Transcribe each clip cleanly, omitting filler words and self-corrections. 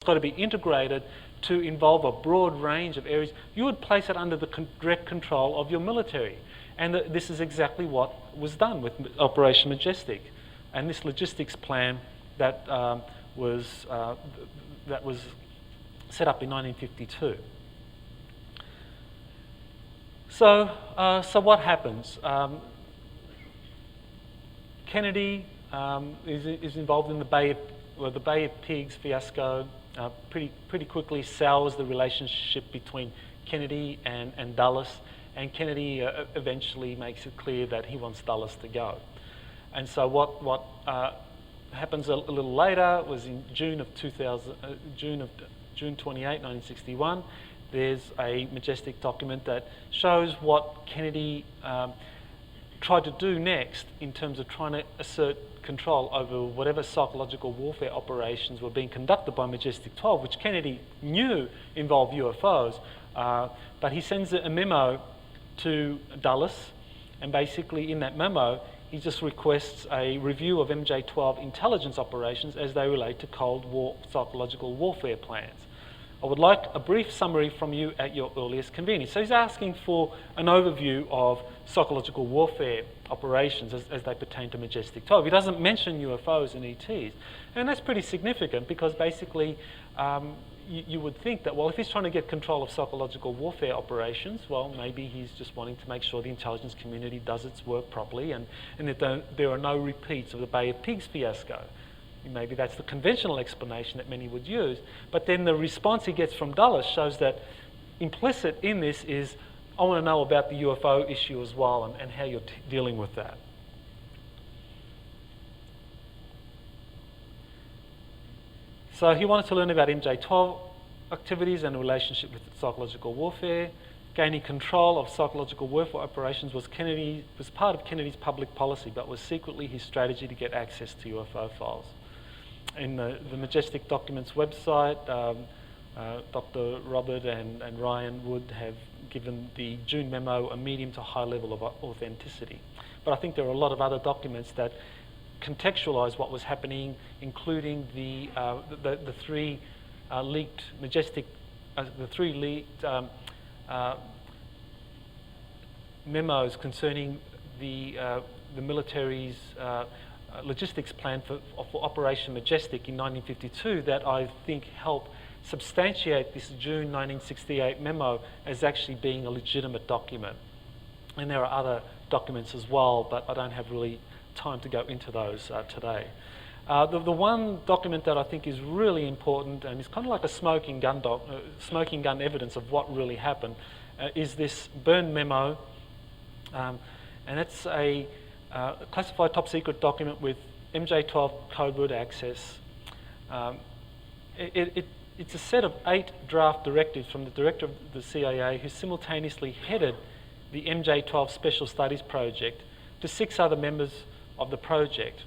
It's got to be integrated to involve a broad range of areas. You would place it under the direct control of your military. And this is exactly what was done with Operation Majestic. And this logistics plan that was set up in 1952. So what happens? Kennedy is involved in the Bay of Pigs fiasco. Pretty quickly sours the relationship between Kennedy and Dulles, and Kennedy eventually makes it clear that he wants Dulles to go. And so what happens a little later was in June 28, 1961. There's a Majestic document that shows what Kennedy tried to do next in terms of trying to assert control over whatever psychological warfare operations were being conducted by Majestic 12, which Kennedy knew involved UFOs, but he sends a memo to Dulles, and basically in that memo he just requests a review of MJ-12 intelligence operations as they relate to Cold War psychological warfare plans. I would like a brief summary from you at your earliest convenience. So he's asking for an overview of psychological warfare operations as they pertain to Majestic 12. He doesn't mention UFOs and ETs. And that's pretty significant because basically you would think that, well, if he's trying to get control of psychological warfare operations, well, maybe he's just wanting to make sure the intelligence community does its work properly and that there are no repeats of the Bay of Pigs fiasco. Maybe that's the conventional explanation that many would use. But then the response he gets from Dulles shows that implicit in this is, I want to know about the UFO issue as well and how you're dealing with that. So he wanted to learn about MJ-12 activities and the relationship with psychological warfare. Gaining control of psychological warfare operations was part of Kennedy's public policy, but was secretly his strategy to get access to UFO files. In the Majestic Documents website, Dr. Robert and Ryan Wood have given the June memo a medium to high level of authenticity. But I think there are a lot of other documents that contextualize what was happening, including the three leaked memos concerning the military's logistics plan for Operation Majestic in 1952 that I think help substantiate this June 1968 memo as actually being a legitimate document. And there are other documents as well, but I don't have really time to go into those today. The one document that I think is really important and is kind of like a smoking gun evidence of what really happened is this Byrne memo, and it's a classified top secret document with MJ-12 codeword access. It's a set of 8 draft directives from the director of the CIA, who simultaneously headed the MJ-12 Special Studies Project, to 6 other members of the project.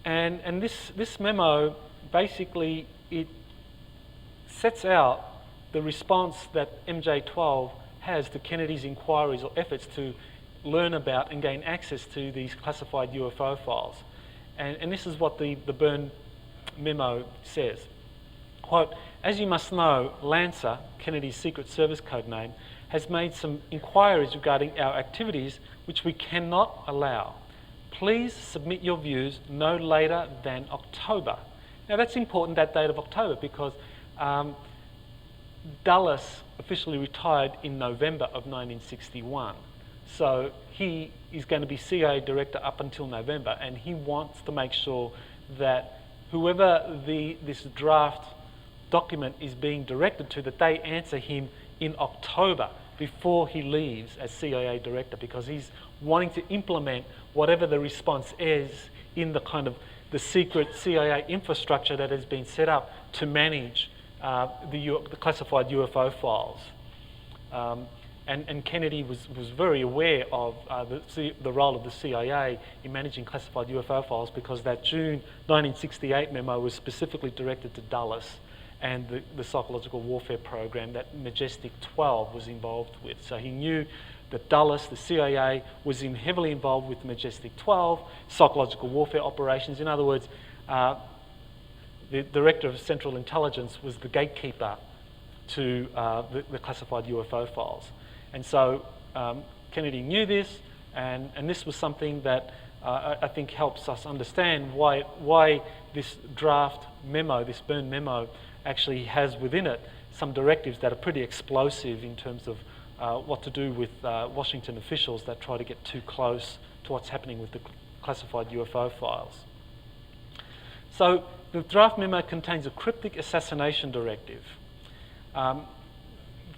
And this memo, basically, it sets out the response that MJ-12 has to Kennedy's inquiries or efforts to learn about and gain access to these classified UFO files. And this is what the Byrne memo says. Quote, "As you must know, Lancer, Kennedy's Secret Service code name, has made some inquiries regarding our activities which we cannot allow. Please submit your views no later than October." Now that's important, that date of October, because Dulles officially retired in November of 1961. So he is going to be CIA director up until November, and he wants to make sure that whoever this draft document is being directed to, that they answer him in October before he leaves as CIA director, because he's wanting to implement whatever the response is in the kind of the secret CIA infrastructure that has been set up to manage the classified UFO files. And Kennedy was very aware of the role of the CIA in managing classified UFO files, because that June 1968 memo was specifically directed to Dulles and the psychological warfare program that Majestic 12 was involved with. So he knew that Dulles, the CIA, was heavily involved with Majestic 12, psychological warfare operations. In other words, the Director of Central Intelligence was the gatekeeper to the classified UFO files. And so Kennedy knew this, and this was something that I think helps us understand why this draft memo, this burned memo, actually has within it some directives that are pretty explosive in terms of what to do with Washington officials that try to get too close to what's happening with the classified UFO files. So the draft memo contains a cryptic assassination directive.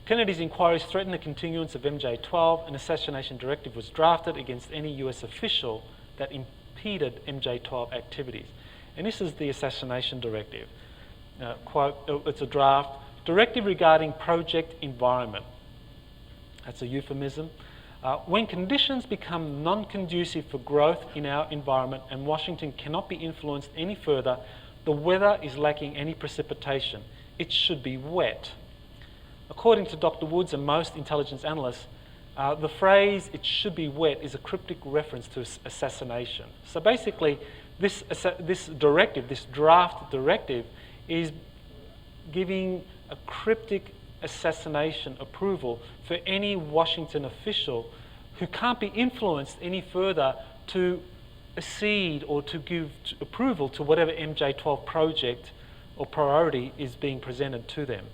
Kennedy's inquiries threatened the continuance of MJ-12. An assassination directive was drafted against any US official that impeded MJ-12 activities. And this is the assassination directive. Quote, it's a draft. Directive regarding project environment. That's a euphemism. When conditions become non-conducive for growth in our environment and Washington cannot be influenced any further, the weather is lacking any precipitation. It should be wet. According to Dr. Woods and most intelligence analysts, the phrase, it should be wet, is a cryptic reference to assassination. So basically, this directive, this draft directive, is giving a cryptic assassination approval for any Washington official who can't be influenced any further to accede or to give approval to whatever MJ-12 project or priority is being presented to them.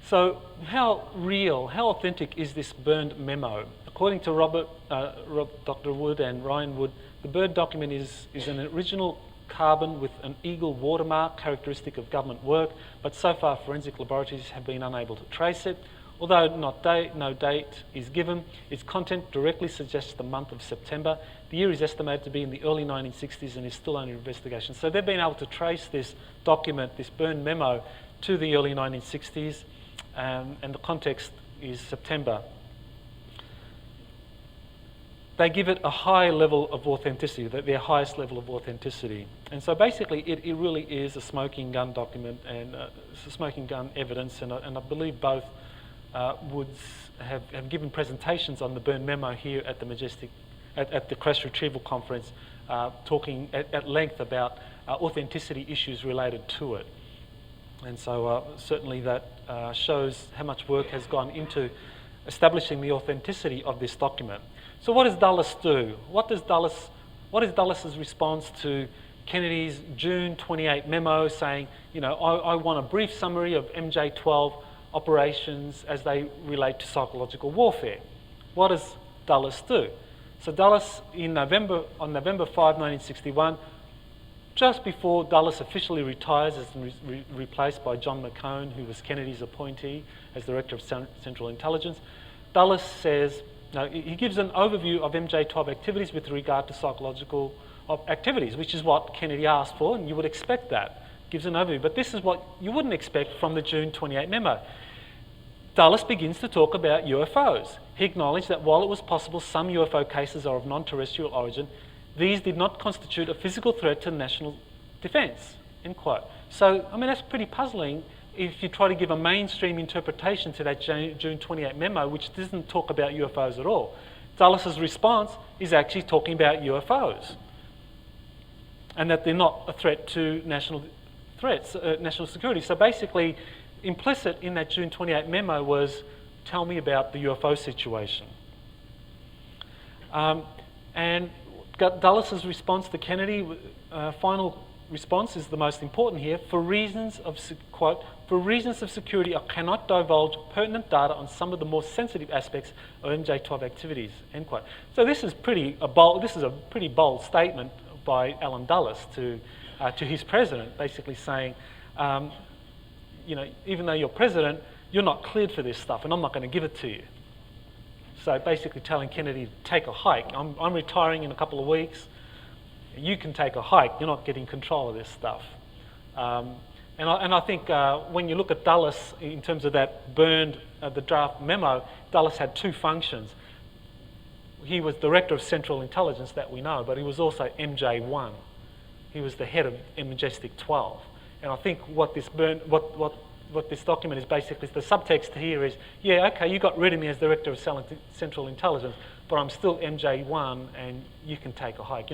So how real, how authentic is this burned memo? According to Dr. Wood and Ryan Wood, the burned document is an original carbon with an eagle watermark, characteristic of government work, but so far forensic laboratories have been unable to trace it. Although no date is given, its content directly suggests the month of September. The year is estimated to be in the early 1960s and is still under investigation. So they've been able to trace this document, this burned memo, to the early 1960s, and the context is September. They give it a high level of authenticity, their highest level of authenticity. And so basically it really is a smoking gun document and it's smoking gun evidence, and I believe both Woods have given presentations on the burned memo here at the at the Crash Retrieval conference, talking at length about authenticity issues related to it. And so certainly that shows how much work has gone into establishing the authenticity of this document. So what does Dulles do? What is Dulles' response to Kennedy's June 28 memo saying, you know, I want a brief summary of MJ-12 operations as they relate to psychological warfare? What does Dulles do? So Dulles, on November 5, 1961, just before Dulles officially retires as replaced by John McCone, who was Kennedy's appointee as Director of Central Intelligence, Dulles says, he gives an overview of MJ-12 activities with regard to psychological activities, which is what Kennedy asked for, and you would expect that. Gives an overview, but this is what you wouldn't expect from the June 28 memo. Dulles begins to talk about UFOs. He acknowledged that while it was possible some UFO cases are of non-terrestrial origin, these did not constitute a physical threat to national defence, end quote. So, I mean, that's pretty puzzling if you try to give a mainstream interpretation to that June 28 memo, which doesn't talk about UFOs at all. Dulles' response is actually talking about UFOs and that they're not a threat to national security. So basically, implicit in that June 28 memo was, tell me about the UFO situation. And Dulles' response to Kennedy, final response is the most important here. For reasons of, quote, for reasons of security, I cannot divulge pertinent data on some of the more sensitive aspects of MJ-12 activities, end quote. So this is a pretty bold statement by Alan Dulles to his president, basically saying, you know, even though you're president, you're not cleared for this stuff, and I'm not going to give it to you. So basically telling Kennedy to take a hike. I'm retiring in a couple of weeks. You can take a hike. You're not getting control of this stuff. And I think when you look at Dulles in terms of that burned, the draft memo, Dulles had two functions. He was Director of Central Intelligence, that we know, but he was also MJ-1. He was the head of Majestic 12. And I think what this document is basically, the subtext here is, yeah, okay, you got rid of me as Director of Central Intelligence, but I'm still MJ1 and you can take a hike.